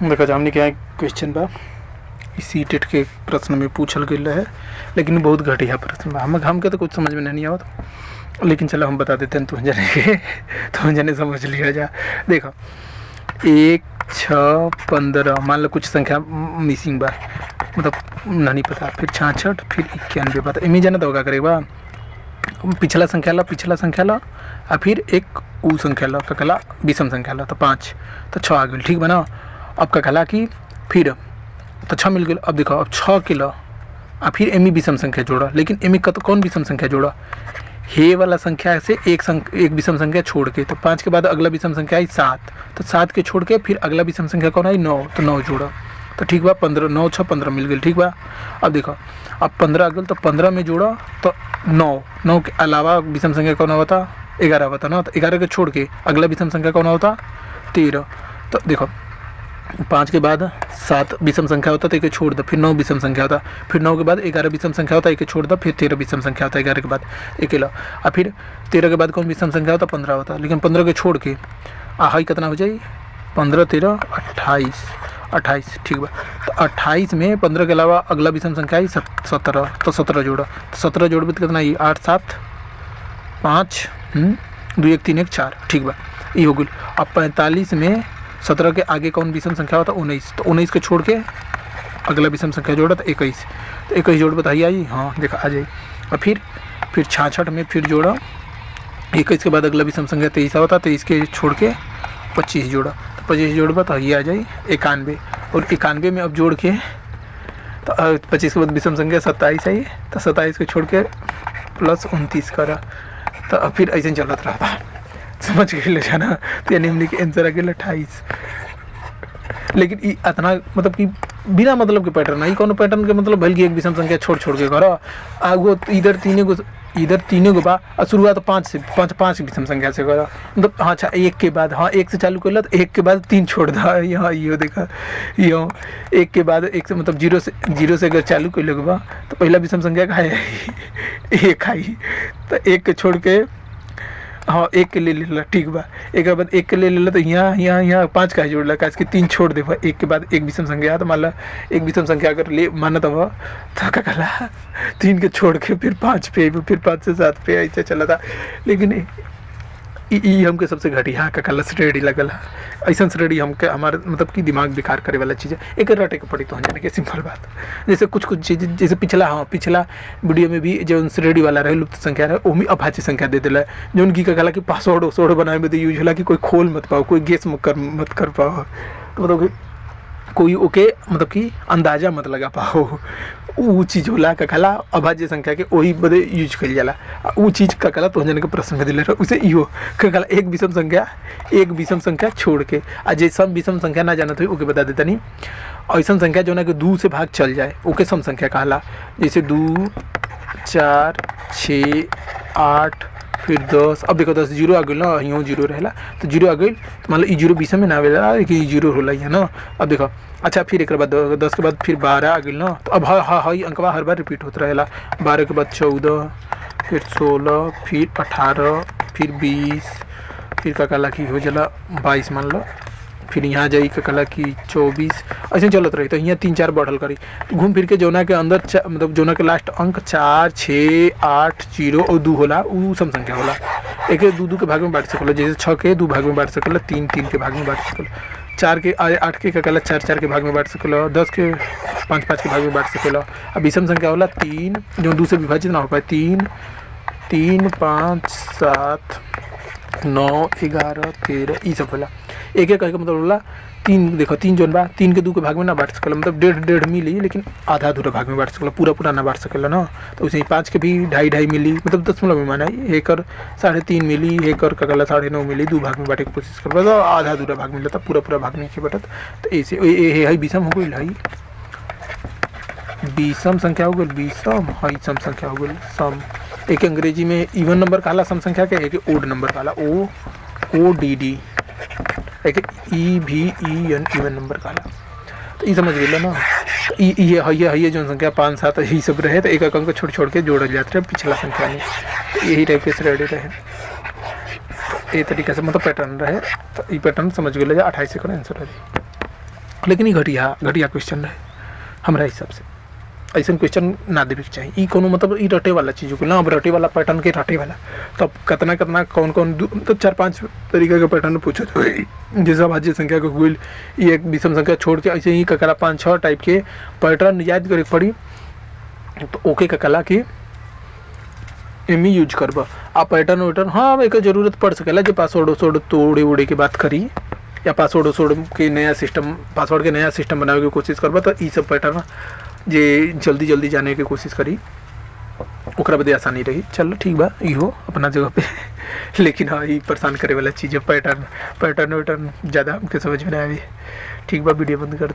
देखा हमने क्या क्वेश्चन बा सी टेट के प्रश्न में पूछल गया है, लेकिन बहुत घटिया प्रश्न बा। हमके तो कुछ समझ में नहीं आवत, लेकिन चलो हम बता देते हैं तुम जने के तुम जने समझ लिया जा। देखो 1, 6, 15 मान लो कुछ संख्या मिसिंग बा, मतलब नहीं पता, फिर 66, फिर 91 बता। इमें जाना तो क्या करेगा, पिछला संख्या ला और फिर एक ऊ संख्या ला का कला विषम संख्या ला, तो 5 तो 6 आ गई, ठीक बना। अब का कला की फिर तो 6 मिल गई। अब देखो अब 6 के ला और फिर एमी विषम संख्या जोड़ा, लेकिन एमी कौन विषम संख्या जोड़ा, हे वाला संख्या से एक विषम संख्या छोड़ के, तो 5 के बाद अगला विषम संख्या आई 7, तो 7 के छोड़ के फिर अगला विषम संख्या कौन आई 9, तो 9 जोड़ा, तो ठीक बा 15, 9, 6, 15 मिल गई, ठीक बा। अब देखो अब 15 आ गई, तो 15 में जोड़ा तो 9 के अलावा विषम संख्या कौन होता 11 होता ना, तो 11 के छोड़ के अगला विषम संख्या कौन होता 13। तो देखो 5 के बाद 7 विषम संख्या होता तो एक छोड़ दो, फिर 9 विषम संख्या होता, फिर 9 के बाद 11 विषम संख्या होता, एक छोड़ दो, फिर 13 विषम संख्या होता 11 के बाद एक ला, और फिर 13 के बाद कौन विषम संख्या होता 15 होता, लेकिन 15 के छोड़ के हाई कितना हो जाए 15, 13, 28, ठीक बा। तो 28 में 15 के अलावा अगला विषम संख्या आई 17, तो 17 जोड़ा, तो 17 जोड़बे तो कितना आई 8, 7, 5, 2, 1, 3, 1, 4, ठीक बा, ये हो गई। अब 45 में 17 के आगे कौन विषम संख्या होता 19, तो 19 के छोड़ के अगला विषम संख्या जोड़ा तो 21, तो 21 जोड़ बताइए आई, हाँ देखा आ जाए। और फिर 66 में फिर जोड़ा 21 के बाद अगला विषम संख्या 23 होता, 23 के छोड़ के 25 जोड़ा, तो 25 जोड़ बताइए आ जाए 91, और 91 में अब जोड़ के तो 25 के बाद विषम संख्या 27 आई, तो 27 को छोड़ के प्लस 29 करा, तो फिर ऐसे चलत रहा था, समझ गए जाना। तो यानी हमने के आंसर आ गया 28। लेकिन इतना मतलब कि बिना मतलब के पैटर्न है, कौन पैटर्न के मतलब भल की एक विषम संख्या छोड़ के करो आगो, तो इधर तीनों के बाद और शुरुआत 5 से 5 विषम संख्या से करो, मतलब हाँ अच्छा 1 के बाद, हाँ 1 से चालू कर लो, तो 1 के बाद 3 छोड़ दो, यहाँ यो देखा यो 1 के बाद 1 से मतलब 0 से अगर चालू कर लो तो पहला विषम संख्या का है 1 आई, तो 1 के छोड़ के हाँ 1 के ले ला, ठीक बा। एक के बाद 1 के ले ला, तो यहाँ 5 का जोड़ ला, इसके 3 छोड़ दे 1 के बाद 1 विषम संख्या, तो मान ला 1 विषम संख्या अगर ले माना तो क्या कला 3 के छोड़ के फिर 5 पे, फिर 5 से 7 पे ऐसे चला था। लेकिन हमके सबसे घटिया का कला श्रेणी लगल है, ऐसा श्रेणी हमके हमारे मतलब कि दिमाग बेकार करे वाला चीज़ है, एक रटे के पड़ी तो जाने के सिंपल बात। जैसे कुछ चीज़ जैसे पिछला वीडियो में भी जो श्रेणी वाला रहे लुप्त संख्या रहे वो भी अभाज्य संख्या दे दिला, जो उनकी का कला कि पासवर्ड बनाए में तो यूज होला कि कोई खोल मत पाओ, कोई गेस मत कर पाओ, तो मतलब कोई ओके मतलब कि अंदाजा मत लगा पाओ, वो चीज़ होला का कला अभाज्य संख्या के वही बदे यूज कर जाला, वो चीज़ का कला तो जन के प्रश्न में दिले उसे इहो का कला एक विषम संख्या छोड़ के आ जे सम विषम संख्या ना जानत हुई ओके बता देता नहीं, ऐसा संख्या जो ना कि 2 से भाग चल जाए ओके सम संख्या कहला, जैसे 2, 4, 6, 8 फिर 10। अब देखो 10 जीरो आ गई ना, यूँ जीरो रहेला तो जीरो आ गई, तो मतलब जीरो बीस में ना आवेला कि जीरो होला है ना। अब देखो अच्छा फिर एक बाद 10 के बाद फिर 12 आ गई ना, तो अब हाँ अंकवा हर बार रिपीट होता रहेला, 12 के बाद 14 फिर 16 फिर 18 फिर 20 फिर का कला की हो जाला 22 मान लो, फिर यहाँ जाई का कला की 24 ऐसे चलत रही, तो यहाँ 3-4 बढ़ल करी, तो घूम फिर के जोना के अंदर मतलब जोना के लास्ट अंक 4, 6, 8, 0 और 2 होला, उ सम संख्या होला, एक 2 के भाग में बांट सकल, जैसे 6 के 2 भाग में बांट सकल, 3 के भाग में बांट सकल, 4 के 8 के कला 4 के भाग में बांट सकल, 10 के 5 के भाग में बांट सकल। अब विषम संख्या होला 3 जो 2 से विभाजित ना हो पाए, 3, 5, 7, 9, 11, 13 ये सब होला। एक का मतलब होला 3, देखो 3 जोन बा 3 के 2 के भाग में ना बांट सकल, मतलब 1.5 मिली, लेकिन आधा अधूरा भाग में बांट सकल, पूरा ना बांट सकल ना, तो उसे 5 के भी 2.5 मिली, मतलब 10 में माना 1 और 3.5 मिली, 1 और का 9.5 मिली, 2 भाग में बांटे की कोशिश कर, तो आधा अधूरा भाग मिला था, पूरा भाग नहीं बटत, तो ऐसे है विषम हो गई है, विषम संख्या हो गई विषम, है सम संख्या हो गई सम। एक अंग्रेजी में इवन नंबर कहला सम संख्या के, एक ओड नंबर कहला ODD, एक EVEN इवन नंबर कहला, तो ये समझ गए ना। ये जो संख्या 5, 7 यही सब रहे, तो एक अंक छोड़ के जोड़ जाते रहे पिछला संख्या में, तो यही टाइप के रेडी रहे, तो ये तरीके से मतलब पैटर्न रहे, तो ये पैटर्न समझ गए 28 से आंसर रहे। लेकिन ये घटिया घटिया क्वेश्चन रहे हमारा हिसाब से। ऐसा क्वेश्चन ना देवे के चाहिए। ई कोनो मतलब ई रटे वाला चीज़ को ना, अब रटे वाला पैटर्न के रटे वाला तो अब कितना कितना कौन कौन तो 4-5 तरीके के पैटर्न पूछो तो जैसे भाज्य संख्या को गुल ये एक विषम संख्या छोड़ के ऐसे ही ककला 5-6 टाइप के पैटर्न याद करे पड़ी तो ओके ककला की एम यूज करब। आ पैटर्न वैटर्न हाँ एक जरूरत पड़ सकेला जो पासवर्ड वासवर्ड तोड़े उड़े की बात करी या पासवर्ड वासवर्ड के नया सिस्टम पासवर्ड के नया सिस्टम बनावे की कोशिश करब तो ये सब पैटर्न जे जल्दी जल्दी जाने की कोशिश करी ओकरा बदे आसानी रही। चलो ठीक बा इहो अपना जगह पे लेकिन हाँ ये परेशान करे वाला चीज़ है पैटर्न पैटर्न वैटर्न ज़्यादा हमके समझ में ना आवे। ठीक बा वीडियो बंद कर दें।